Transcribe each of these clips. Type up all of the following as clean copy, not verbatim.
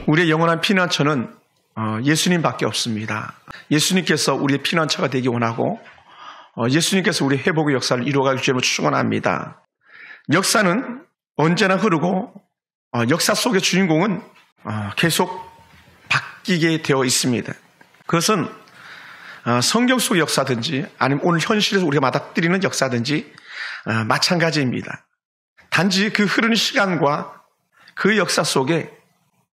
우리의 영원한 피난처는 예수님밖에 없습니다. 예수님께서 우리의 피난처가 되기 원하고 예수님께서 우리의 회복의 역사를 이루어가기 위해 축원합니다. 역사는 언제나 흐르고 역사 속의 주인공은 계속 바뀌게 되어 있습니다. 그것은 성경 속의 역사든지 아니면 오늘 현실에서 우리가 맞닥뜨리는 역사든지 마찬가지입니다. 단지 그 흐르는 시간과 그 역사 속에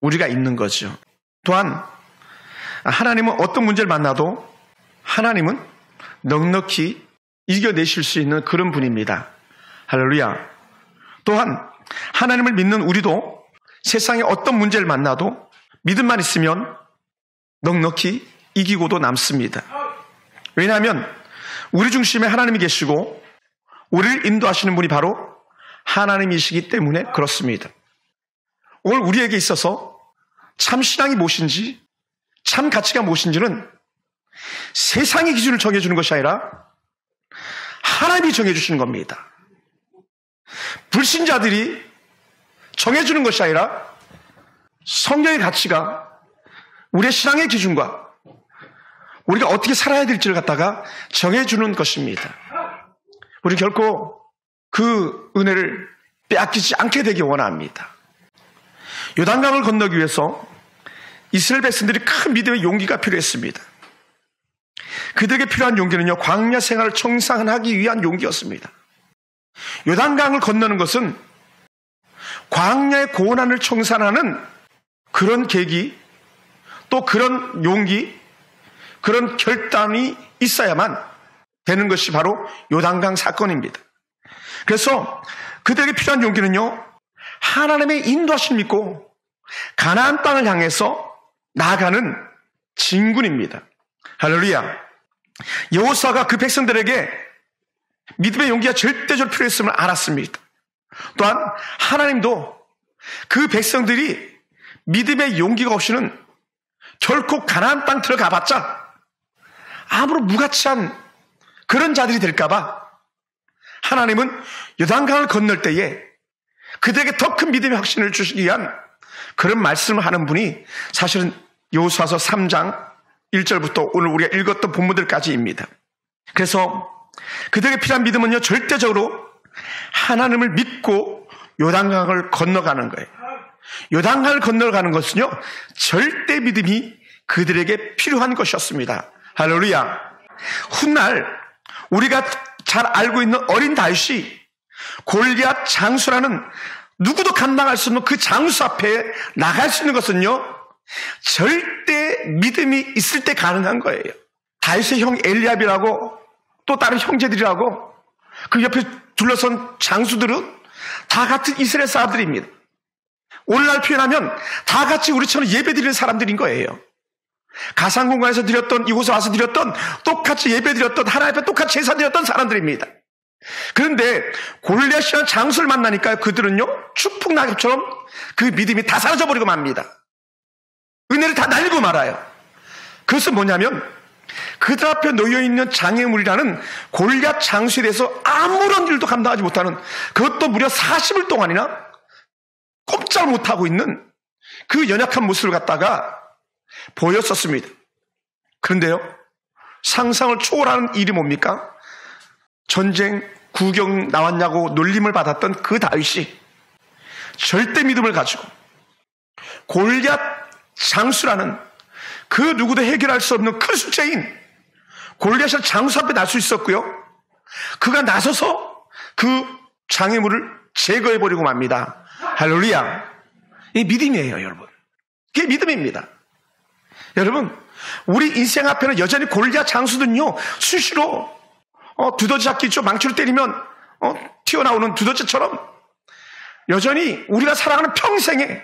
우리가 있는 거죠. 또한 하나님은 어떤 문제를 만나도 하나님은 넉넉히 이겨내실 수 있는 그런 분입니다. 할렐루야. 또한 하나님을 믿는 우리도 세상에 어떤 문제를 만나도 믿음만 있으면 넉넉히 이기고도 남습니다. 왜냐하면 우리 중심에 하나님이 계시고 우리를 인도하시는 분이 바로 하나님이시기 때문에 그렇습니다. 오늘 우리에게 있어서 참 신앙이 무엇인지, 참 가치가 무엇인지는 세상의 기준을 정해주는 것이 아니라 하나님이 정해주시는 겁니다. 불신자들이 정해주는 것이 아니라 성경의 가치가 우리의 신앙의 기준과 우리가 어떻게 살아야 될지를 갖다가 정해주는 것입니다. 우리는 결코 그 은혜를 빼앗기지 않게 되기 원합니다. 요단강을 건너기 위해서 이스라엘 백성들이 큰 믿음의 용기가 필요했습니다. 그들에게 필요한 용기는요, 광야 생활을 청산하기 위한 용기였습니다. 요단강을 건너는 것은 광야의 고난을 청산하는 그런 계기, 또 그런 용기, 그런 결단이 있어야만 되는 것이 바로 요단강 사건입니다. 그래서 그들에게 필요한 용기는요, 하나님의 인도하심을 믿고 가나안 땅을 향해서 나아가는 진군입니다. 할렐루야. 여호수아가 그 백성들에게 믿음의 용기가 절대적으로 필요했음을 알았습니다. 또한 하나님도 그 백성들이 믿음의 용기가 없이는 결코 가나안 땅 들어가봤자 아무런 무가치한 그런 자들이 될까봐 하나님은 요단강을 건널 때에 그들에게 더 큰 믿음의 확신을 주시기 위한 그런 말씀을 하는 분이 사실은 여호수아서 3장 1절부터 오늘 우리가 읽었던 본문들까지입니다. 그래서 그들에게 필요한 믿음은요, 절대적으로 하나님을 믿고 요단강을 건너가는 거예요. 요단강을 건너가는 것은요, 절대 믿음이 그들에게 필요한 것이었습니다. 할렐루야. 훗날 우리가 잘 알고 있는 어린 다윗이 골리앗 장수라는 누구도 감당할 수 없는 그 장수 앞에 나갈 수 있는 것은요, 절대 믿음이 있을 때 가능한 거예요. 다윗의 형 엘리압이라고 또 다른 형제들이라고 그 옆에 둘러선 장수들은 다 같은 이스라엘 사람들입니다. 오늘날 표현하면 다 같이 우리처럼 예배드리는 사람들인 거예요. 가상공간에서 드렸던, 이곳에 와서 드렸던, 똑같이 예배드렸던, 하나님 앞에 똑같이 제사 드렸던 사람들입니다. 그런데 골리앗이라는 장수를 만나니까 그들은요, 추풍낙엽처럼 그 믿음이 다 사라져버리고 맙니다. 은혜를 다 날리고 말아요. 그것은 뭐냐면 그들 앞에 놓여있는 장애물이라는 골리앗 장수에 대해서 아무런 일도 감당하지 못하는, 그것도 무려 40일 동안이나 꼼짝 못하고 있는 그 연약한 모습을 갖다가 보였었습니다. 그런데요, 상상을 초월하는 일이 뭡니까? 전쟁 구경 나왔냐고 놀림을 받았던 그 다윗이 절대 믿음을 가지고 골리앗 장수라는 그 누구도 해결할 수 없는 큰 숙제인 골리앗을 장수 앞에 날 수 있었고요, 그가 나서서 그 장애물을 제거해버리고 맙니다. 할렐루야. 이게 믿음이에요, 여러분. 이게 믿음입니다. 여러분, 우리 인생 앞에는 여전히 골리앗 장수들은요, 수시로 두더지 잡기 있죠. 망치로 때리면 튀어나오는 두더지처럼 여전히 우리가 살아가는 평생에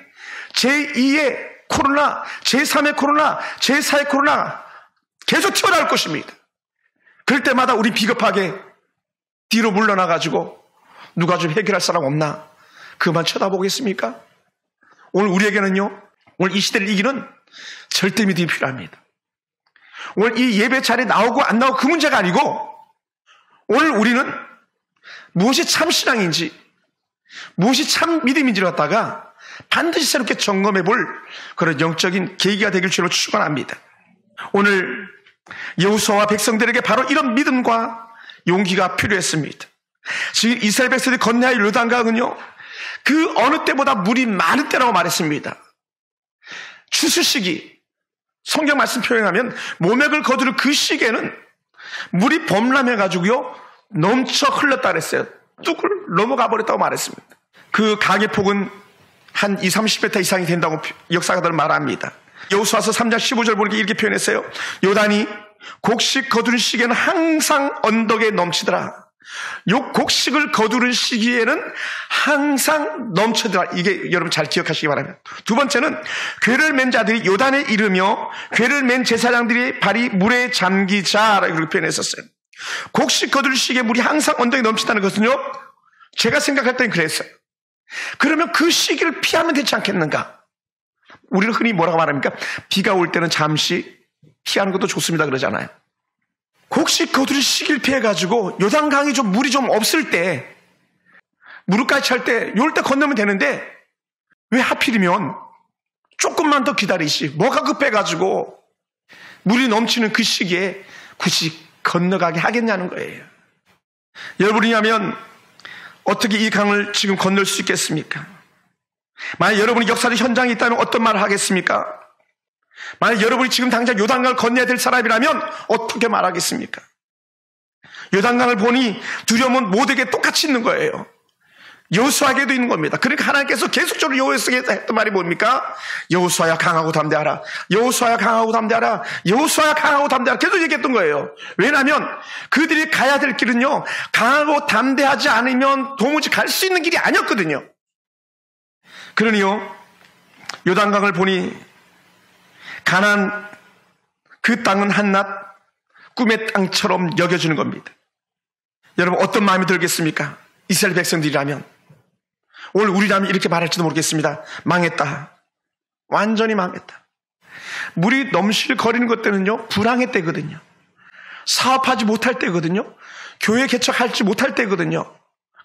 제2의 코로나, 제3의 코로나, 제4의 코로나 계속 튀어나올 것입니다. 그럴 때마다 우리 비겁하게 뒤로 물러나가지고 누가 좀 해결할 사람 없나 그만 쳐다보겠습니까? 오늘 우리에게는요, 오늘 이 시대를 이기는 절대 믿음이 필요합니다. 오늘 이 예배 자리에 나오고 안 나오고 그 문제가 아니고 오늘 우리는 무엇이 참 신앙인지, 무엇이 참 믿음인지를 갖다가 반드시 새롭게 점검해 볼 그런 영적인 계기가 되길 주로 축원합니다. 오늘 여호수아와 백성들에게 바로 이런 믿음과 용기가 필요했습니다. 지금 이스라엘 백성들이 건너야 할 요단강은요, 그 어느 때보다 물이 많은 때라고 말했습니다. 추수 시기, 성경 말씀 표현하면 모맥을 거두는 그 시기에는 물이 범람해가지고요 넘쳐 흘렀다 그랬어요. 뚝을 넘어가 버렸다고 말했습니다. 그 강의 폭은 한 20-30m 이상이 된다고 역사가들은 말합니다. 여호수아서 3장 15절 보니까 이렇게 표현했어요. 요단이 곡식 거두는 시기에는 항상 언덕에 넘치더라. 요 곡식을 거두는 시기에는 항상 넘치더라. 이게 여러분 잘 기억하시기 바랍니다. 두 번째는 궤를 맨 자들이 요단에 이르며 궤를 맨 제사장들이 발이 물에 잠기자라고 그렇게 표현했었어요. 곡식 거두는 시기에 물이 항상 언덕에 넘친다는 것은요, 제가 생각할 때는 그랬어요. 그러면 그 시기를 피하면 되지 않겠는가? 우리는 흔히 뭐라고 말합니까? 비가 올 때는 잠시 피하는 것도 좋습니다 그러잖아요. 곡식 거두는 시기를 피해가지고 요단강이 좀 물이 좀 없을 때, 무릎까지 찰 때, 요럴 때 건너면 되는데 왜 하필이면 조금만 더 기다리시, 뭐가 급해가지고 물이 넘치는 그 시기에 굳이 건너가게 하겠냐는 거예요. 여러분이라면 어떻게 이 강을 지금 건널 수 있겠습니까? 만약 여러분이 역사의 현장에 있다면 어떤 말을 하겠습니까? 만약 여러분이 지금 당장 요단강을 건너야 될 사람이라면 어떻게 말하겠습니까? 요단강을 보니 두려움은 모두에게 똑같이 있는 거예요. 여호수아에게도 있는 겁니다. 그러니까 하나님께서 계속적으로 여호수아에게 했던 말이 뭡니까? 여호수아야 강하고 담대하라. 여호수아야 강하고 담대하라. 여호수아야 강하고 담대하라. 계속 얘기했던 거예요. 왜냐하면 그들이 가야 될 길은요, 강하고 담대하지 않으면 도무지 갈 수 있는 길이 아니었거든요. 그러니요, 요단강을 보니 가나안 그 땅은 한낱 꿈의 땅처럼 여겨지는 겁니다. 여러분 어떤 마음이 들겠습니까? 이스라엘 백성들이라면, 오늘 우리라면 이렇게 말할지도 모르겠습니다. 망했다. 완전히 망했다. 물이 넘실거리는 것 때는요, 불황의 때거든요. 사업하지 못할 때거든요. 교회 개척할지 못할 때거든요.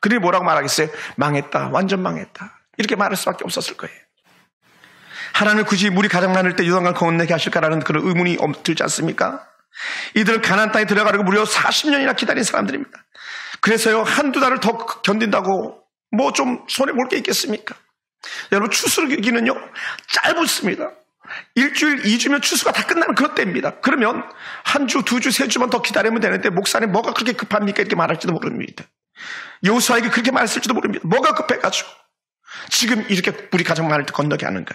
그들이 뭐라고 말하겠어요? 망했다. 완전 망했다. 이렇게 말할 수밖에 없었을 거예요. 하나님은 굳이 물이 가장 많을 때 요단강을 건너게 하실까라는 그런 의문이 들지 않습니까? 이들은 가나안 땅에 들어가려고 무려 40년이나 기다린 사람들입니다. 그래서요, 한두 달을 더 견딘다고 뭐 좀 손에 볼 게 있겠습니까? 여러분, 추수기는요 짧습니다. 1주일, 2주면 추수가 다 끝나는 그런 때입니다. 그러면 한 주, 2주, 3주만 더 기다리면 되는데 목사님 뭐가 그렇게 급합니까? 이렇게 말할지도 모릅니다. 여호수아에게 그렇게 말했을지도 모릅니다. 뭐가 급해가지고 지금 이렇게 물이 가장 많을 때 건너게 하는가?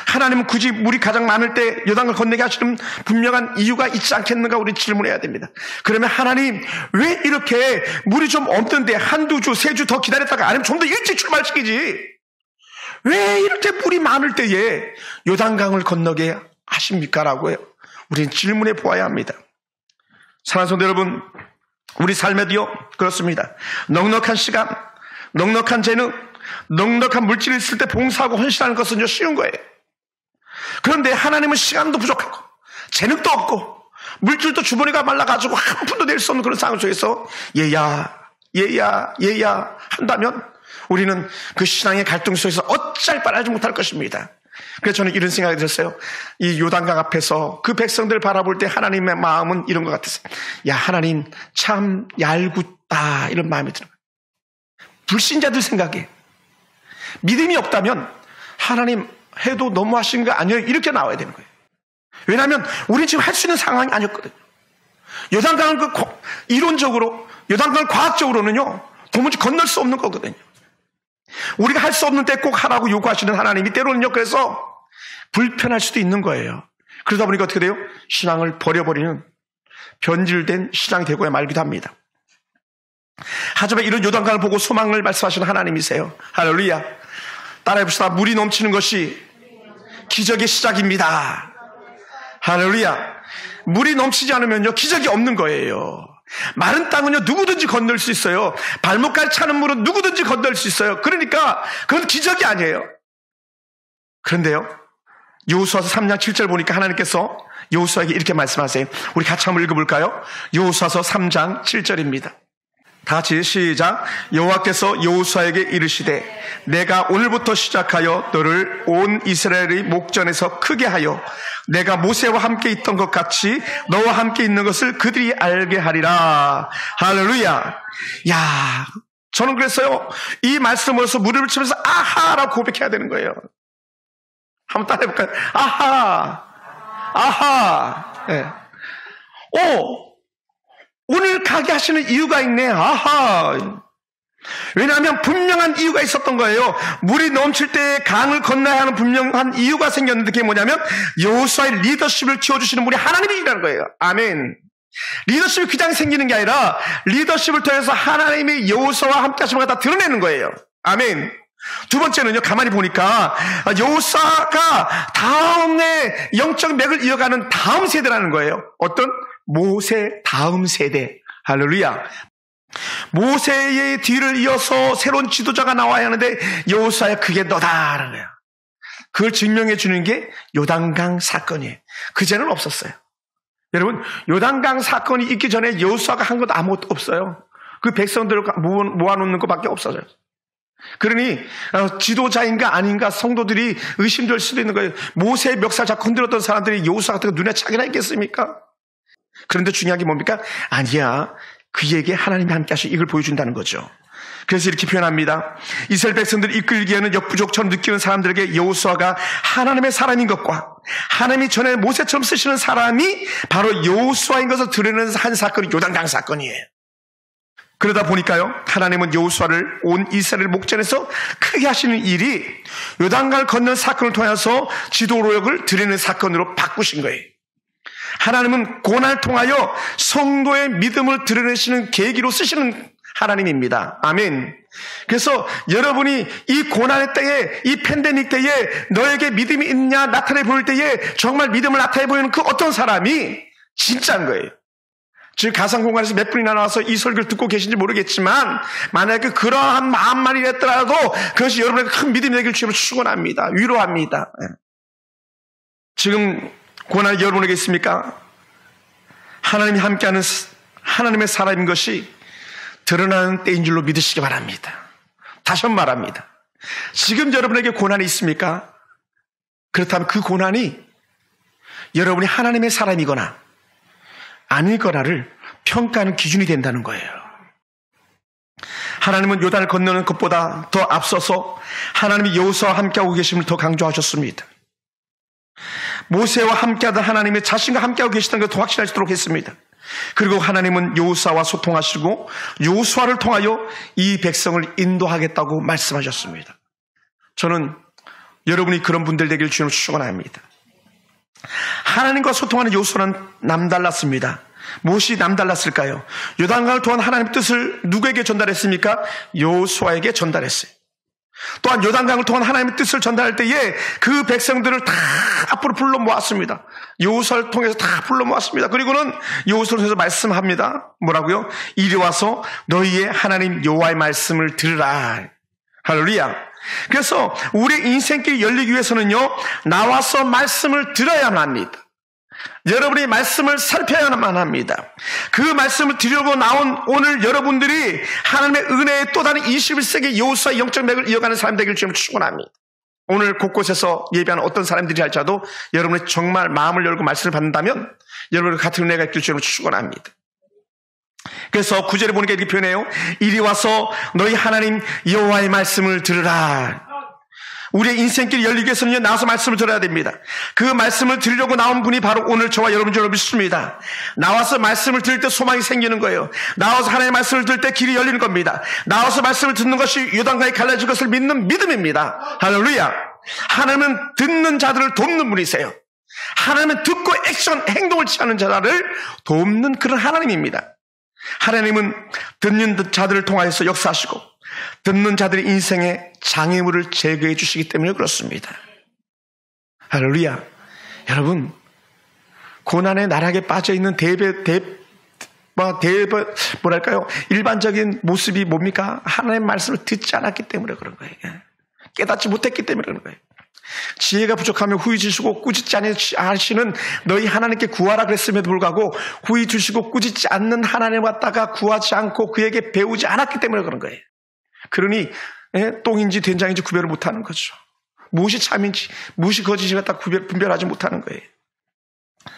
하나님은 굳이 물이 가장 많을 때 요단강을 건너게 하시는 분명한 이유가 있지 않겠는가? 우리 질문해야 됩니다. 그러면 하나님 왜 이렇게 물이 좀 없는데 한두 주, 3주 더 기다렸다가 아니면 좀 더 일찍 출발시키지? 왜 이렇게 물이 많을 때에 요단강을 건너게 하십니까? 라고요. 우리는 질문해 보아야 합니다. 사랑하는 성도 여러분, 우리 삶에도요 그렇습니다. 넉넉한 시간, 넉넉한 재능, 넉넉한 물질이 있을 때 봉사하고 헌신하는 것은 쉬운 거예요. 그런데 하나님은 시간도 부족하고 재능도 없고 물질도 주머니가 말라가지고 한 푼도 낼 수 없는 그런 상황 속에서 얘야 한다면 우리는 그 신앙의 갈등 속에서 어찌할 바를 알지 못할 것입니다. 그래서 저는 이런 생각이 들었어요. 이 요단강 앞에서 그 백성들을 바라볼 때 하나님의 마음은 이런 것 같았어요. 야, 하나님 참 얄궂다, 이런 마음이 들어요. 불신자들 생각에 믿음이 없다면 하나님 해도 너무하신 거 아니에요? 이렇게 나와야 되는 거예요. 왜냐하면 우리는 지금 할 수 있는 상황이 아니었거든요. 요단강을 이론적으로, 요단강을 과학적으로는요 도무지 건널 수 없는 거거든요. 우리가 할 수 없는 때 꼭 하라고 요구하시는 하나님이 때로는요 그래서 불편할 수도 있는 거예요. 그러다 보니까 어떻게 돼요? 신앙을 버려버리는 변질된 신앙이 되고야 말기도 합니다. 하지만 이런 요단강을 보고 소망을 말씀하시는 하나님이세요. 할렐루야. 따라해봅시다. 물이 넘치는 것이 기적의 시작입니다. 할렐루야. 물이 넘치지 않으면요 기적이 없는 거예요. 마른 땅은요 누구든지 건널 수 있어요. 발목까지 차는 물은 누구든지 건널 수 있어요. 그러니까 그건 기적이 아니에요. 그런데요, 여호수아서 3장 7절 보니까 하나님께서 여호수아에게 이렇게 말씀하세요. 우리 같이 한번 읽어볼까요? 여호수아서 3장 7절입니다. 다 같이 시작. 여호와께서 여호수아에게 이르시되 내가 오늘부터 시작하여 너를 온 이스라엘의 목전에서 크게 하여 내가 모세와 함께 있던 것 같이 너와 함께 있는 것을 그들이 알게 하리라. 할렐루야. 야, 저는 그랬어요. 이 말씀으로서 무릎을 치면서 아하라고 고백해야 되는 거예요. 한번 따라해볼까요? 아하, 아하. 네. 오늘 가게 하시는 이유가 있네. 아하. 왜냐하면 분명한 이유가 있었던 거예요. 물이 넘칠 때 강을 건너야 하는 분명한 이유가 생겼는데 그게 뭐냐면 여호수아의 리더십을 키워주시는 분이 하나님이라는 거예요. 아멘. 리더십이 그냥 생기는 게 아니라 리더십을 통해서 하나님이 여호수아와 함께 하심을 갖다 드러내는 거예요. 아멘. 두 번째는요, 가만히 보니까 여호수아가 다음에 영적 맥을 이어가는 다음 세대라는 거예요. 어떤? 모세 다음 세대. 할렐루야. 모세의 뒤를 이어서 새로운 지도자가 나와야 하는데 여호수아야 그게 너다라는 거야. 그걸 증명해 주는 게 요단강 사건이에요. 그제는 없었어요. 여러분, 요단강 사건이 있기 전에 여호수아가 한 것도 아무것도 없어요. 그 백성들을 모아놓는 것밖에 없어요. 그러니 지도자인가 아닌가 성도들이 의심될 수도 있는 거예요. 모세의 멱살 잡고 흔들었던 사람들이 여호수아 같은 거 눈에 차기나 있겠습니까? 그런데 중요한 게 뭡니까? 아니야. 그에게 하나님이 함께 하시 이걸 보여준다는 거죠. 그래서 이렇게 표현합니다. 이스라엘 백성들을 이끌기에는 역부족처럼 느끼는 사람들에게 여호수아가 하나님의 사람인 것과 하나님이 전에 모세처럼 쓰시는 사람이 바로 여호수아인 것을 드러내는 한 사건이 요단강 사건이에요. 그러다 보니까요, 하나님은 여호수아를 온 이스라엘 목전에서 크게 하시는 일이 요단강을 건넌 사건을 통해서 지도력을 드러내는 사건으로 바꾸신 거예요. 하나님은 고난을 통하여 성도의 믿음을 드러내시는 계기로 쓰시는 하나님입니다. 아멘. 그래서 여러분이 이 고난의 때에, 이 팬데믹 때에 너에게 믿음이 있냐 나타내 보일 때에 정말 믿음을 나타내 보이는 그 어떤 사람이 진짜인 거예요. 지금 가상공간에서 몇 분이나 나와서 이 설교를 듣고 계신지 모르겠지만 만약에 그러한 마음만이 했더라도 그것이 여러분에게 큰 믿음이 되길 주님을 축원합니다. 위로합니다. 지금 고난이 여러분에게 있습니까? 하나님이 함께하는 하나님의 사람인 것이 드러나는 때인 줄로 믿으시기 바랍니다. 다시 한번 말합니다. 지금 여러분에게 고난이 있습니까? 그렇다면 그 고난이 여러분이 하나님의 사람이거나 아니거나를 평가하는 기준이 된다는 거예요. 하나님은 요단을 건너는 것보다 더 앞서서 하나님이 여호수아와 함께하고 계심을 더 강조하셨습니다. 모세와 함께하던 하나님이 자신과 함께하고 계시다는 것을 더 확신하시도록 했습니다. 그리고 하나님은 여호수아와 소통하시고 여호수아를 통하여 이 백성을 인도하겠다고 말씀하셨습니다. 저는 여러분이 그런 분들 되길 주님을 축원합니다. 하나님과 소통하는 여호수아는 남달랐습니다. 무엇이 남달랐을까요? 요단강을 통한 하나님의 뜻을 누구에게 전달했습니까? 여호수아에게 전달했어요. 또한 요단강을 통한 하나님의 뜻을 전달할 때에 그 백성들을 다 앞으로 불러 모았습니다. 여호수아를 통해서 다 불러 모았습니다. 그리고는 여호수아를 통해서 말씀합니다. 뭐라고요? 이리 와서 너희의 하나님 여호와의 말씀을 들으라. 할렐루야. 그래서 우리 인생길이 열리기 위해서는요, 나와서 말씀을 들어야만 합니다. 여러분이 말씀을 살펴야만 합니다. 그 말씀을 들으려고 나온 오늘 여러분들이 하나님의 은혜의 또 다른 21세기 여호수아의 영적 맥을 이어가는 사람 되길 주님을 축원합니다. 오늘 곳곳에서 예배하는 어떤 사람들이 할지라도 여러분이 정말 마음을 열고 말씀을 받는다면 여러분의 같은 은혜가 있길 주님을 축원합니다. 그래서 9절에 보니까 이렇게 표현해요. 이리 와서 너희 하나님 여호와의 말씀을 들으라. 우리의 인생길이 열리기 위해서는요, 나와서 말씀을 들어야 됩니다. 그 말씀을 들으려고 나온 분이 바로 오늘 저와 여러분 줄 믿습니다. 나와서 말씀을 들을 때 소망이 생기는 거예요. 나와서 하나님의 말씀을 들을 때 길이 열리는 겁니다. 나와서 말씀을 듣는 것이 요단강이 갈라질 것을 믿는 믿음입니다. 할렐루야. 하나님은 듣는 자들을 돕는 분이세요. 하나님은 듣고 액션, 행동을 취하는 자들을 돕는 그런 하나님입니다. 하나님은 듣는 자들을 통하여서 역사하시고 듣는 자들의 인생에 장애물을 제거해 주시기 때문에 그렇습니다. 할렐루야. 여러분, 고난의 나락에 빠져있는 뭐랄까요? 일반적인 모습이 뭡니까? 하나님의 말씀을 듣지 않았기 때문에 그런 거예요. 깨닫지 못했기 때문에 그런 거예요. 지혜가 부족하면 후히 주시고 꾸짖지 아니하시는 너희 하나님께 구하라 그랬음에도 불구하고 후히 주시고 꾸짖지 않는 하나님 갖다가 구하지 않고 그에게 배우지 않았기 때문에 그런 거예요. 그러니 똥인지 된장인지 구별을 못하는 거죠. 무엇이 참인지 무엇이 거짓인지 갖다 분별하지 못하는 거예요.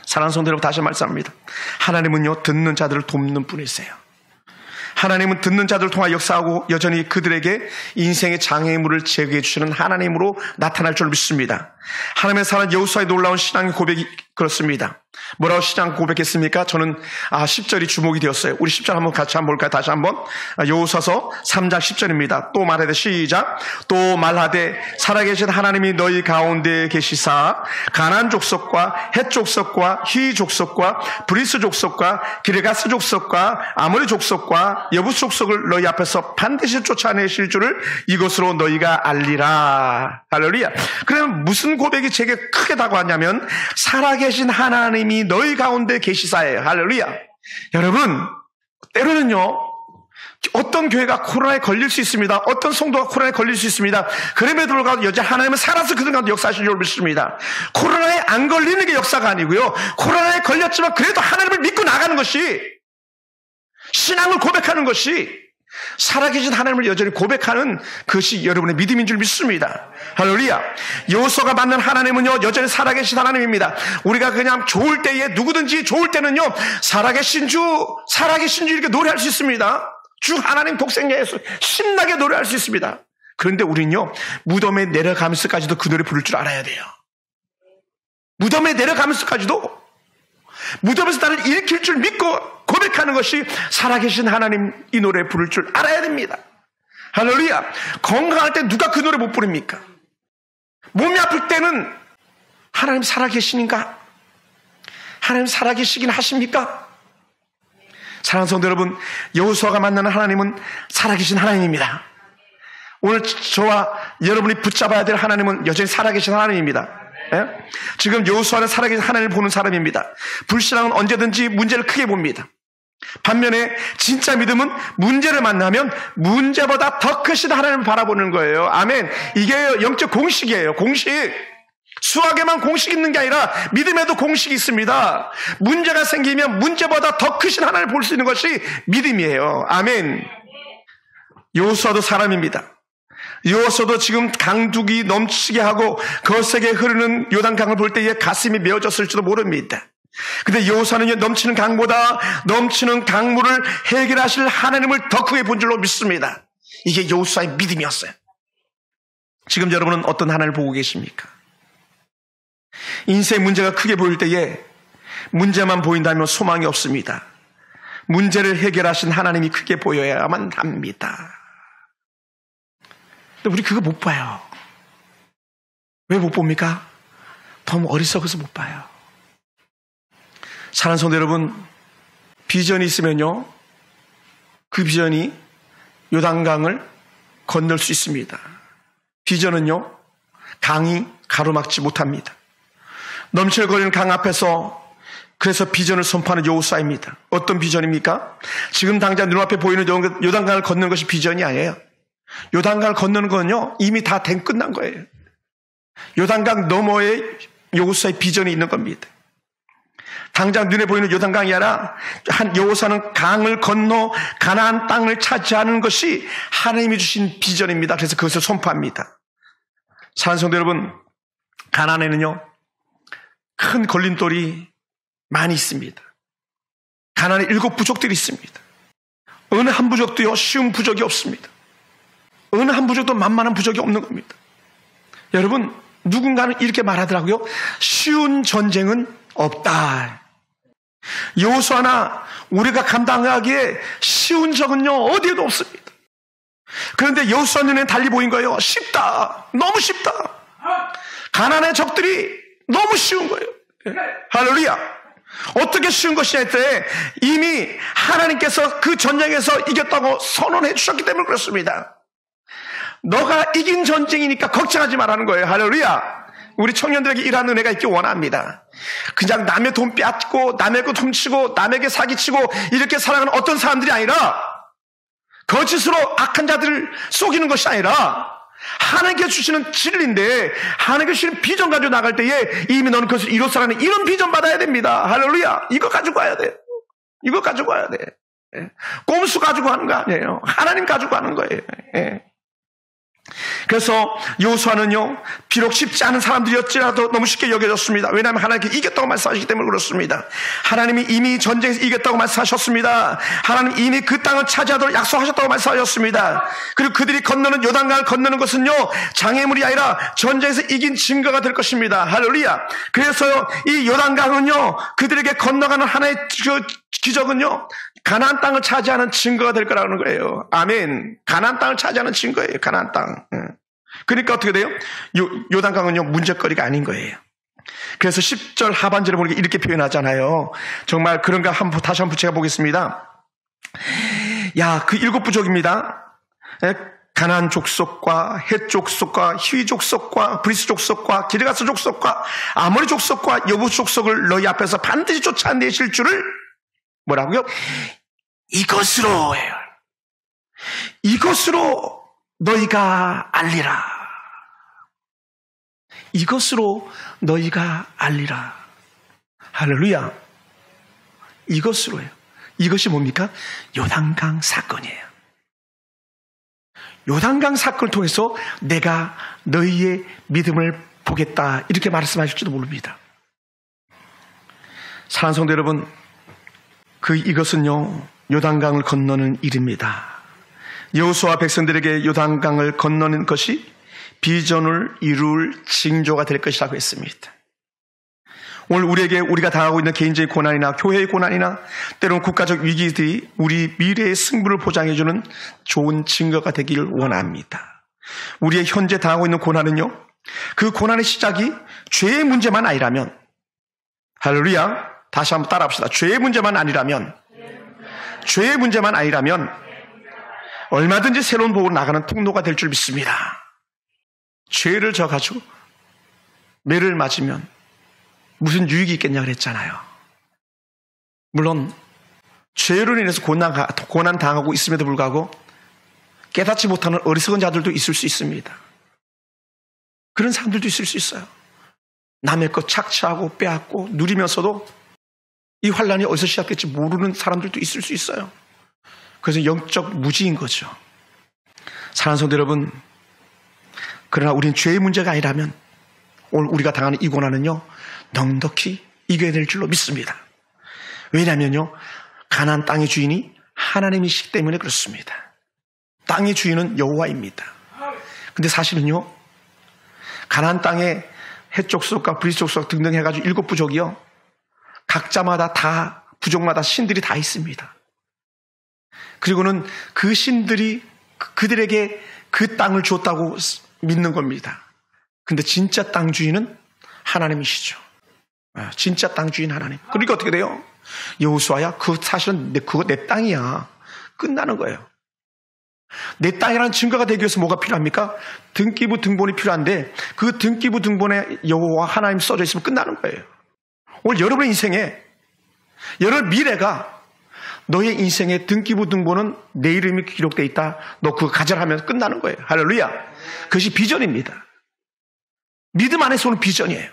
사랑하는 성도 여러분, 다시 말씀합니다. 하나님은요, 듣는 자들을 돕는 분이세요. 하나님은 듣는 자들을 통해 역사하고 여전히 그들에게 인생의 장애물을 제거해 주시는 하나님으로 나타날 줄 믿습니다. 하나님의 사랑 여호수아의 놀라운 신앙의 고백이 그렇습니다. 뭐라고 신앙 고백했습니까? 저는 10절이 주목이 되었어요. 우리 10절 한번 같이 한번 볼까요? 다시 한번. 여호수아서 3장 10절입니다. 또 말하되 시작. 또 말하되 살아계신 하나님이 너희 가운데 계시사 가나안 족속과 헷 족속과 히 족속과 브리스 족속과 기르가스 족속과 아모리 족속과 여부스 족속을 너희 앞에서 반드시 쫓아내실 줄을 이것으로 너희가 알리라. 할렐루야. 그러면 무슨 고백이 제게 크게 다가왔냐면 살아계신 하나님이 너희 가운데 계시사예요. 할렐루야. 여러분, 때로는요, 어떤 교회가 코로나에 걸릴 수 있습니다. 어떤 성도가 코로나에 걸릴 수 있습니다. 그럼에도 불구하고 여전히 하나님은 살아서 그들 가운데 역사하실 줄 믿습니다. 코로나에 안 걸리는 게 역사가 아니고요, 코로나에 걸렸지만 그래도 하나님을 믿고 나가는 것이, 신앙을 고백하는 것이, 살아계신 하나님을 여전히 고백하는 것이 여러분의 믿음인 줄 믿습니다. 할렐루야. 여호수아가 만난 하나님은요, 여전히 살아계신 하나님입니다. 우리가 그냥 좋을 때에, 누구든지 좋을 때는요, 살아계신 주 이렇게 노래할 수 있습니다. 주 하나님 독생자에서 신나게 노래할 수 있습니다. 그런데 우리는요, 무덤에 내려가면서까지도 그 노래 부를 줄 알아야 돼요. 무덤에 내려가면서까지도 무덤에서 나를 일으킬 줄 믿고 고백하는 것이 살아계신 하나님 이 노래 부를 줄 알아야 됩니다. 할렐루야. 건강할 때 누가 그 노래 못 부릅니까? 몸이 아플 때는 하나님 살아계시는가? 하나님 살아계시긴 하십니까? 사랑하는 성도 여러분, 여호수아가 만나는 하나님은 살아계신 하나님입니다. 오늘 저와 여러분이 붙잡아야 될 하나님은 여전히 살아계신 하나님입니다. 예? 지금 여호수아는 살아계신 하나님을 보는 사람입니다. 불신앙은 언제든지 문제를 크게 봅니다. 반면에 진짜 믿음은 문제를 만나면 문제보다 더 크신 하나님을 바라보는 거예요. 아멘. 이게 영적 공식이에요. 공식. 수학에만 공식이 있는 게 아니라 믿음에도 공식이 있습니다. 문제가 생기면 문제보다 더 크신 하나님을 볼 수 있는 것이 믿음이에요. 아멘. 여호수아도 사람입니다. 여호수아도 지금 강둑이 넘치게 하고 거세게 흐르는 요단강을 볼 때에 가슴이 메어졌을지도 모릅니다. 근데 여호수아는 넘치는 강보다 넘치는 강물을 해결하실 하나님을 더 크게 본 줄로 믿습니다. 이게 여호수아의 믿음이었어요. 지금 여러분은 어떤 하나님을 보고 계십니까? 인생의 문제가 크게 보일 때에 문제만 보인다면 소망이 없습니다. 문제를 해결하신 하나님이 크게 보여야만 합니다. 근데 우리 그거 못 봐요. 왜 못 봅니까? 너무 어리석어서 못 봐요. 사랑하는 성도 여러분, 비전이 있으면요, 그 비전이 요단강을 건널 수 있습니다. 비전은요, 강이 가로막지 못합니다. 넘칠거리는 강 앞에서 그래서 비전을 선포하는 여호수아입니다. 어떤 비전입니까? 지금 당장 눈앞에 보이는 요단강을 건너는 것이 비전이 아니에요. 요단강을 건너는 건요, 이미 다 끝난 거예요. 요단강 너머에 여호수아의 비전이 있는 겁니다. 당장 눈에 보이는 요단강이 아니라 여호수아는 강을 건너 가나안 땅을 차지하는 것이 하나님이 주신 비전입니다. 그래서 그것을 선포합니다. 사랑하는 성도 여러분, 가나안에는요, 큰 걸림돌이 많이 있습니다. 가나안에 7 부족들이 있습니다. 어느 한 부족도요, 쉬운 부족이 없습니다. 어느 한 부족도 만만한 부족이 없는 겁니다. 여러분, 누군가는 이렇게 말하더라고요. 쉬운 전쟁은 없다. 여호수아나 우리가 감당하기에 쉬운 적은요, 어디에도 없습니다. 그런데 여호수아 눈에 달리 보인 거예요. 쉽다. 너무 쉽다. 가나안의 적들이 너무 쉬운 거예요. 할렐루야. 어떻게 쉬운 것이냐 했더니 이미 하나님께서 그 전쟁에서 이겼다고 선언해 주셨기 때문에 그렇습니다. 너가 이긴 전쟁이니까 걱정하지 말라는 거예요. 할렐루야. 우리 청년들에게 이러한 은혜가 있기 원합니다. 그냥 남의 돈 뺏고 남의 것 훔치고 남에게 사기치고 이렇게 살아가는 어떤 사람들이 아니라, 거짓으로 악한 자들을 속이는 것이 아니라 하나님께 주시는 진리인데 하나님께 주시는 비전 가지고 나갈 때에 이미 너는 그것을 이뤘사라는 이런 비전 받아야 됩니다. 할렐루야. 이거 가지고 와야 돼. 이거 가지고 와야 돼. 꼼수 가지고 하는 거 아니에요. 하나님 가지고 하는 거예요. 그래서 여호수아는요, 비록 쉽지 않은 사람들이었지라도 너무 쉽게 여겨졌습니다. 왜냐하면 하나님께 이겼다고 말씀하시기 때문에 그렇습니다. 하나님이 이미 전쟁에서 이겼다고 말씀하셨습니다. 하나님 이미 그 땅을 차지하도록 약속하셨다고 말씀하셨습니다. 그리고 그들이 건너는 요단강을 건너는 것은요, 장애물이 아니라 전쟁에서 이긴 증거가 될 것입니다. 할렐루야. 그래서 이 요단강은요, 그들에게 건너가는 하나의 기적은요, 가나안 땅을 차지하는 증거가 될 거라는 거예요. 아멘. 가나안 땅을 차지하는 증거예요. 가나안 땅. 그러니까 어떻게 돼요? 요단강은요, 문제거리가 아닌 거예요. 그래서 10절 하반절에 보니까 이렇게 표현하잖아요. 정말 그런가 다시 한번 제가 보겠습니다. 야, 그 7부족입니다. 가나안 족속과 헷 족속과 히위 족속과 브리스 족속과 기르가스 족속과 아모리 족속과 여부스 족속을 너희 앞에서 반드시 쫓아내실 줄을 뭐라고요? 이것으로 해요. 이것으로 너희가 알리라. 이것으로 너희가 알리라. 할렐루야. 이것으로 해요. 이것이 뭡니까? 요단강 사건이에요. 요단강 사건을 통해서 내가 너희의 믿음을 보겠다. 이렇게 말씀하실지도 모릅니다. 사랑하는 성도 여러분, 이것은요, 요단강을 건너는 일입니다. 여호수아 백성들에게 요단강을 건너는 것이 비전을 이룰 징조가 될 것이라고 했습니다. 오늘 우리가 당하고 있는 개인적인 고난이나 교회의 고난이나 때로는 국가적 위기들이 우리 미래의 승부를 보장해주는 좋은 증거가 되기를 원합니다. 우리의 현재 당하고 있는 고난은요, 그 고난의 시작이 죄의 문제만 아니라면, 할렐루야, 다시 한번 따라합시다. 죄의 문제만 아니라면 얼마든지 새로운 복으로 나가는 통로가 될 줄 믿습니다. 죄를 져가지고 매를 맞으면 무슨 유익이 있겠냐 그랬잖아요. 물론 죄로 인해서 고난 당하고 있음에도 불구하고 깨닫지 못하는 어리석은 자들도 있을 수 있습니다. 그런 사람들도 있을 수 있어요. 남의 것 착취하고 빼앗고 누리면서도 이 환란이 어디서 시작될지 모르는 사람들도 있을 수 있어요. 그래서 영적 무지인 거죠. 사랑하는 성도 여러분, 그러나 우리는 죄의 문제가 아니라면 오늘 우리가 당하는 이 고난은요, 넉넉히 이겨야 될 줄로 믿습니다. 왜냐하면요, 가나안 땅의 주인이 하나님이시기 때문에 그렇습니다. 땅의 주인은 여호와입니다. 근데 사실은요, 가나안 땅에 헷 족속과 브리스 족속 등등 해가지고 7부족이요, 각자마다 다, 부족마다 신들이 다 있습니다. 그리고는 그 신들이 그들에게 그 땅을 주었다고 믿는 겁니다. 근데 진짜 땅 주인은 하나님이시죠. 진짜 땅 주인 하나님. 그러니까 어떻게 돼요? 여호수아야, 사실은 그거 내 땅이야. 끝나는 거예요. 내 땅이라는 증거가 되기 위해서 뭐가 필요합니까? 등기부 등본이 필요한데 그 등기부 등본에 여호와 하나님 써져 있으면 끝나는 거예요. 오늘 여러분의 인생에, 여러분 미래가, 너의 인생의 등기부 등본은 내 이름이 기록되어 있다. 너 그거 가져라 하면 끝나는 거예요. 할렐루야. 그것이 비전입니다. 믿음 안에서 오는 비전이에요.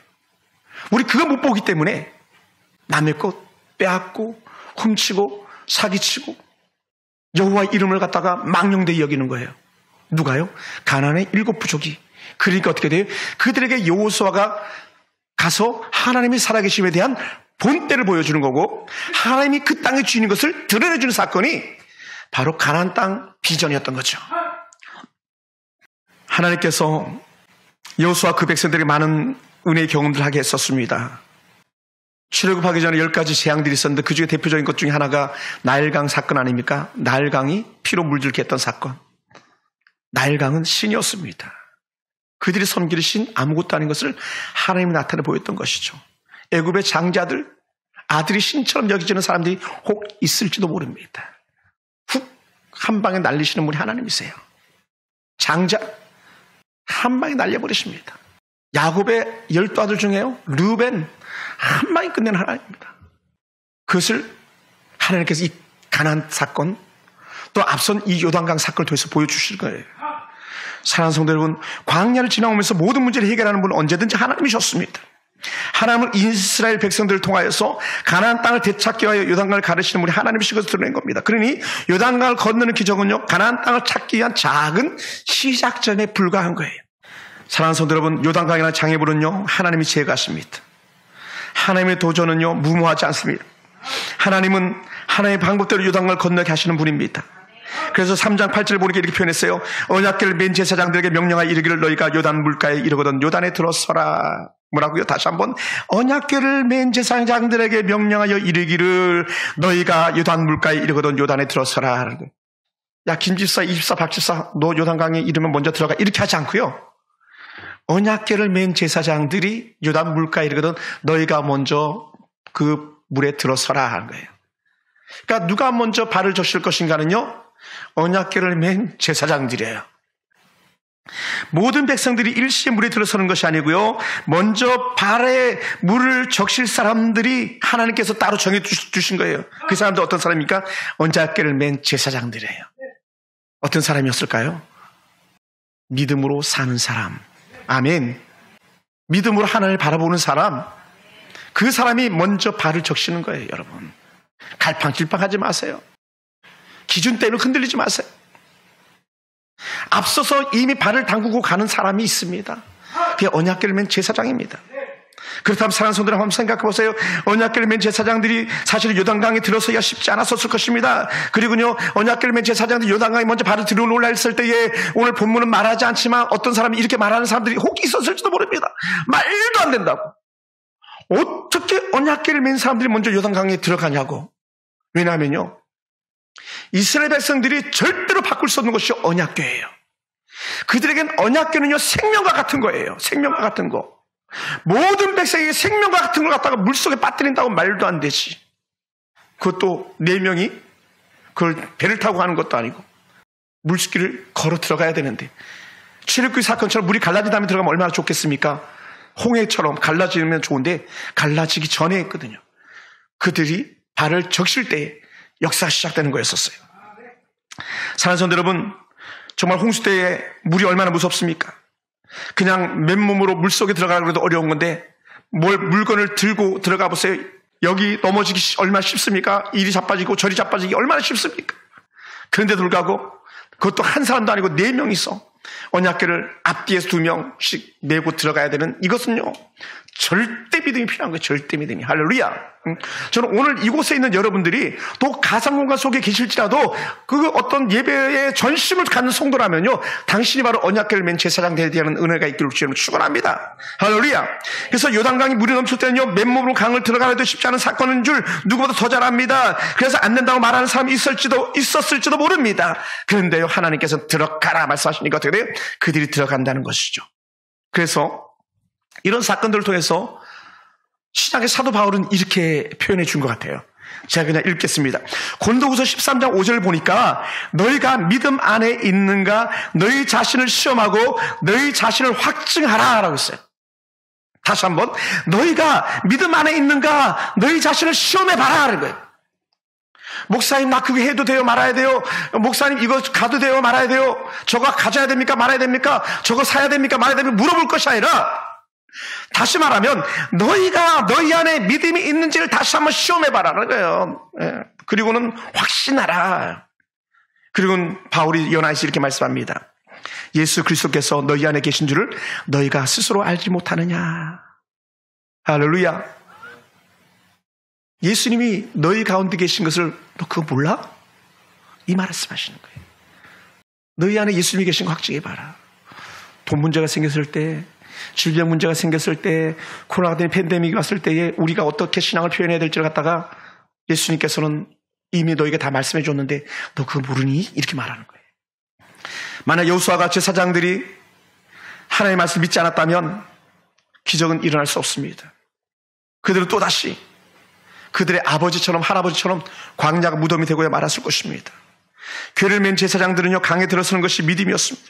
우리 그거 못 보기 때문에 남의 것 빼앗고 훔치고 사기치고 여호와의 이름을 갖다가 망령되이 여기는 거예요. 누가요? 가나안의 7부족이. 그러니까 어떻게 돼요? 그들에게 여호수아가 가서 하나님이 살아계심에 대한 본때를 보여주는 거고, 하나님이 그 땅의 주인인 것을 드러내주는 사건이 바로 가나안 땅 비전이었던 거죠. 하나님께서 여호수아 그 백성들이 많은 은혜의 경험들을 하게 했었습니다. 출애굽하기 전에 10가지 재앙들이 있었는데 그 중에 대표적인 것 중에 하나가 나일강 사건 아닙니까? 나일강이 피로 물들게 했던 사건. 나일강은 신이었습니다. 그들이 섬기는 신 아무것도 아닌 것을 하나님이 나타내 보였던 것이죠. 애굽의 장자들, 아들이 신처럼 여겨지는 사람들이 혹 있을지도 모릅니다. 훅 한 방에 날리시는 분이 하나님이세요. 장자 한 방에 날려버리십니다. 야곱의 12아들 중에요, 르벤 한 방에 끝내는 하나님입니다. 그것을 하나님께서 이 가나안 사건, 또 앞선 이 요단강 사건을 통해서 보여주실 거예요. 사랑하는 성도 여러분, 광야를 지나오면서 모든 문제를 해결하는 분은 언제든지 하나님이셨습니다. 하나님은 이스라엘 백성들을 통하여서 가나안 땅을 되찾기 위하여 요단강을 가르치는 분이 하나님이신 것을 드러낸 겁니다. 그러니 요단강을 건너는 기적은요, 가나안 땅을 찾기 위한 작은 시작점에 불과한 거예요. 사랑하는 성도 여러분, 요단강이라는 장애물은요, 하나님이 제거하십니다. 하나님의 도전은요, 무모하지 않습니다. 하나님은 하나님의 방법대로 요단강을 건너게 하시는 분입니다. 그래서 3장 8절 보니까 이렇게 표현했어요. 언약궤를 맨 제사장들에게 명령하여 이르기를 너희가 요단 물가에 이르거든 요단에 들어서라. 뭐라고요? 다시 한번 언약궤를 맨 제사장들에게 명령하여 이르기를 너희가 요단 물가에 이르거든 요단에 들어서라. 야, 김집사, 이집사, 박집사, 너 요단강에 이르면 먼저 들어가. 이렇게 하지 않고요. 언약궤를 맨 제사장들이 요단 물가에 이르거든 너희가 먼저 그 물에 들어서라 하는 거예요. 그러니까 누가 먼저 발을 적실 것인가는요, 언약궤를 맨 제사장들이에요. 모든 백성들이 일시에 물에 들어서는 것이 아니고요, 먼저 발에 물을 적실 사람들이 하나님께서 따로 정해 주신 거예요. 그 사람들 어떤 사람입니까? 언약궤를 맨 제사장들이에요. 어떤 사람이었을까요? 믿음으로 사는 사람. 아멘. 믿음으로 하나님을 바라보는 사람. 그 사람이 먼저 발을 적시는 거예요, 여러분. 갈팡질팡하지 마세요. 기준 때문에 흔들리지 마세요. 앞서서 이미 발을 담그고 가는 사람이 있습니다. 그게 언약궤를 맨 제사장입니다. 그렇다면 사랑하는 성도들 한번 생각해 보세요. 언약궤를 맨 제사장들이 사실 요단강에 들어서야 쉽지 않았었을 것입니다. 그리고요, 언약궤를 맨 제사장들이 요단강에 먼저 발을 들어 올라있을 때에 오늘 본문은 말하지 않지만 어떤 사람이 이렇게 말하는 사람들이 혹 있었을지도 모릅니다. 말도 안 된다고. 어떻게 언약궤를 맨 사람들이 먼저 요단강에 들어가냐고. 왜냐하면요, 이스라엘 백성들이 절대로 바꿀 수 없는 것이 언약궤예요. 그들에겐 언약궤는요, 생명과 같은 거예요. 생명과 같은 거. 모든 백성에게 생명과 같은 걸 갖다가 물속에 빠뜨린다고 말도 안 되지. 그것도 4명이 그걸 배를 타고 가는 것도 아니고 물길을 걸어 들어가야 되는데, 출애굽기 사건처럼 물이 갈라진 다음에 들어가면 얼마나 좋겠습니까? 홍해처럼 갈라지면 좋은데 갈라지기 전에 했거든요. 그들이 발을 적실 때에 역사가 시작되는 거였었어요. 사랑하는 성도 여러분, 정말 홍수 때에 물이 얼마나 무섭습니까? 그냥 맨몸으로 물속에 들어가기도 어려운 건데 물건을 들고 들어가 보세요. 여기 넘어지기 얼마나 쉽습니까? 이리 자빠지고 저리 자빠지기 얼마나 쉽습니까? 그런데도 불구하고 그것도 한 사람도 아니고 4명이서 언약궤를 앞뒤에서 2명씩 메고 들어가야 되는 이것은요, 절대 믿음이 필요한 거예요. 절대 믿음이. 할렐루야. 저는 오늘 이곳에 있는 여러분들이 또 가상공간 속에 계실지라도 그 어떤 예배에 전심을 갖는 성도라면요, 당신이 바로 언약궤를 맨 제사장들에 대한 은혜가 있기를 주님을 축원합니다. 할렐루야. 그래서 요단강이 물이 넘칠 때는요, 맨몸으로 강을 들어가기도 쉽지 않은 사건인 줄 누구보다 더 잘 압니다. 그래서 안 된다고 말하는 사람이 있었을지도 모릅니다. 그런데요, 하나님께서 들어가라 말씀하시니까 어떻게 돼요? 그들이 들어간다는 것이죠. 그래서 이런 사건들을 통해서 신약의 사도 바울은 이렇게 표현해 준 것 같아요. 제가 그냥 읽겠습니다. 고린도후서 13장 5절을 보니까 너희가 믿음 안에 있는가 너희 자신을 시험하고 너희 자신을 확증하라 라고 했어요. 다시 한번, 너희가 믿음 안에 있는가 너희 자신을 시험해봐라 하는 거예요. 목사님, 나 그거 해도 돼요? 말아야 돼요? 목사님, 이거 가도 돼요? 말아야 돼요? 저거 가져야 됩니까? 말아야 됩니까? 저거 사야 됩니까? 말아야 됩니까? 물어볼 것이 아니라, 다시 말하면 너희가 너희 안에 믿음이 있는지를 다시 한번 시험해봐라는 거예요. 그리고는 확신하라. 그리고는 바울이 연하에서 이렇게 말씀합니다. 예수 그리스도께서 너희 안에 계신 줄을 너희가 스스로 알지 못하느냐. 할렐루야. 예수님이 너희 가운데 계신 것을 너 그거 몰라? 이 말씀하시는 거예요. 너희 안에 예수님이 계신 거 확증해봐라. 돈 문제가 생겼을 때, 질병 문제가 생겼을 때, 코로나 같은 팬데믹이 왔을 때에 우리가 어떻게 신앙을 표현해야 될지를 갖다가 예수님께서는 이미 너에게 다 말씀해 줬는데 너 그거 모르니? 이렇게 말하는 거예요. 만약 여호수아가 제사장들이 하나님의 말씀을 믿지 않았다면 기적은 일어날 수 없습니다. 그들은 또다시 그들의 아버지처럼 할아버지처럼 광야가 무덤이 되고야 말았을 것입니다. 궤를 맨 제사장들은요, 강에 들어서는 것이 믿음이었습니다.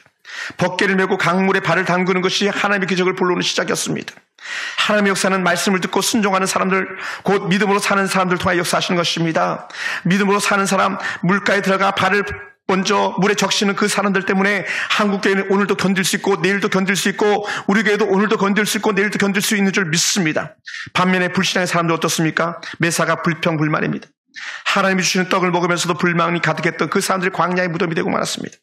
벗개를 메고 강물에 발을 담그는 것이 하나님의 기적을 불러오는 시작이었습니다. 하나님의 역사는 말씀을 듣고 순종하는 사람들, 곧 믿음으로 사는 사람들 통해 역사하시는 것입니다. 믿음으로 사는 사람, 물가에 들어가 발을 먼저 물에 적시는 그 사람들 때문에 한국교회는 오늘도 견딜 수 있고 내일도 견딜 수 있고 우리 교회도 오늘도 견딜 수 있고 내일도 견딜 수 있는 줄 믿습니다. 반면에 불신앙의 사람들 어떻습니까? 매사가 불평불만입니다. 하나님이 주시는 떡을 먹으면서도 불만이 가득했던 그 사람들이 광야의 무덤이 되고 말았습니다.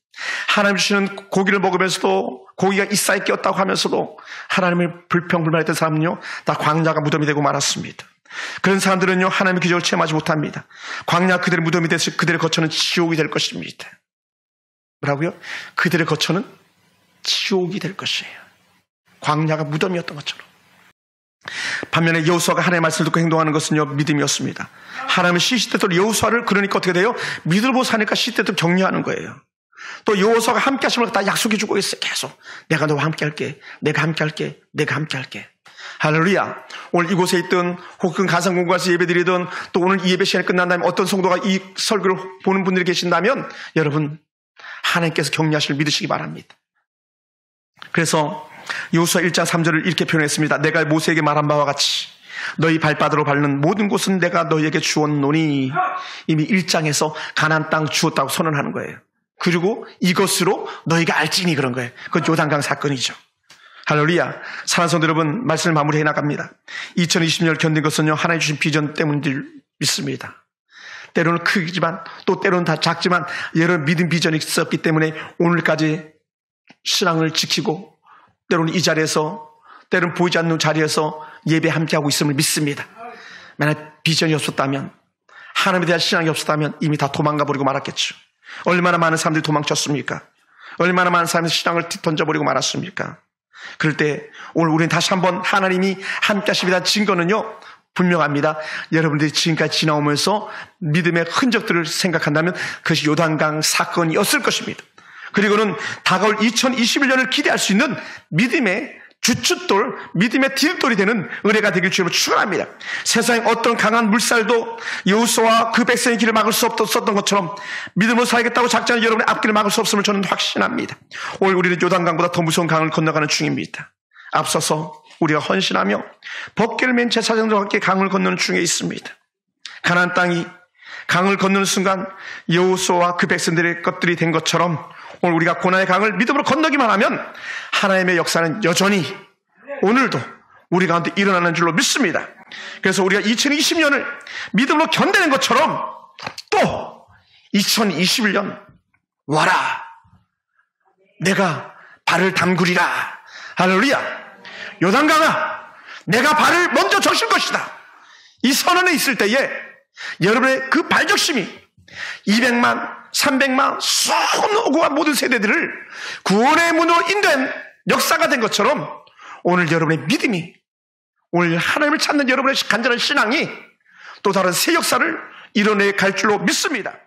하나님이 주시는 고기를 먹으면서도 고기가 이싸에 끼었다고 하면서도 하나님을 불평불만했던 사람은요 다 광야가 무덤이 되고 말았습니다. 그런 사람들은요 하나님의 기적을 체험하지 못합니다. 광야 그들의 무덤이 돼서 그들의 거처는 지옥이 될 것입니다. 뭐라고요? 그들의 거처는 지옥이 될 것이에요. 광야가 무덤이었던 것처럼. 반면에 여호수아가 하나님의 말씀을 듣고 행동하는 것은요 믿음이었습니다. 하나님은 시시때때로 여호수아를 그러니까 어떻게 돼요? 믿음을 보고 사니까 시시때때로 격려하는 거예요. 또 여호수아가 함께 하심을 다 약속해 주고 있어요. 계속 내가 너와 함께 할게, 내가 함께 할게, 내가 함께 할게. 할렐루야. 오늘 이곳에 있든 혹은 가상공부가서 예배드리든 또 오늘 이 예배 시간이 끝난 다음에 어떤 성도가 이 설교를 보는 분들이 계신다면 여러분 하나님께서 격려하시를 믿으시기 바랍니다. 그래서 여호수아 1장 3절을 이렇게 표현했습니다. 내가 모세에게 말한 바와 같이 너희 발바닥으로 밟는 모든 곳은 내가 너희에게 주었노니. 이미 1장에서 가나안 땅 주었다고 선언하는 거예요. 그리고 이것으로 너희가 알지니 그런 거예요. 그건 요단강 사건이죠. 할렐루야. 사랑하는 성도 여러분, 말씀을 마무리해 나갑니다. 2020년을 견딘 것은요 하나님 주신 비전 때문일 믿습니다. 때로는 크지만 또 때로는 다 작지만 여러 믿음 비전이 있었기 때문에 오늘까지 신앙을 지키고 때로는 이 자리에서 때로는 보이지 않는 자리에서 예배 함께하고 있음을 믿습니다. 만약 비전이 없었다면 하나님에 대한 신앙이 없었다면 이미 다 도망가 버리고 말았겠죠. 얼마나 많은 사람들이 도망쳤습니까? 얼마나 많은 사람들이 신앙을 던져버리고 말았습니까? 그럴 때 오늘 우리는 다시 한번 하나님이 함께 하심에 대한 증거는요 분명합니다. 여러분들이 지금까지 지나오면서 믿음의 흔적들을 생각한다면 그것이 요단강 사건이었을 것입니다. 그리고는 다가올 2021년을 기대할 수 있는 믿음의 주춧돌, 믿음의 딜돌이 되는 은혜가 되길 주님으로 축원합니다. 세상에 어떤 강한 물살도 여호수아와 그 백성의 길을 막을 수 없었던 것처럼 믿음으로 살겠다고 작정한 여러분의 앞길을 막을 수 없음을 저는 확신합니다. 오늘 우리는 요단강보다 더 무서운 강을 건너가는 중입니다. 앞서서 우리가 헌신하며 법궤를 맨 제사장들과 함께 강을 건너는 중에 있습니다. 가나안 땅이 강을 건너는 순간 여호수아와 그 백성들의 것들이 된 것처럼 오늘 우리가 고난의 강을 믿음으로 건너기만 하면 하나님의 역사는 여전히 오늘도 우리 가운데 일어나는 줄로 믿습니다. 그래서 우리가 2020년을 믿음으로 견디는 것처럼 또 2021년 와라 내가 발을 담그리라. 할렐루야. 요단강아 내가 발을 먼저 적실 것이다. 이 선언에 있을 때에 여러분의 그 발적심이 200만 300만 수고한 모든 세대들을 구원의 문으로 인도한 역사가 된 것처럼 오늘 여러분의 믿음이 오늘 하나님을 찾는 여러분의 간절한 신앙이 또 다른 새 역사를 이뤄내 갈 줄로 믿습니다.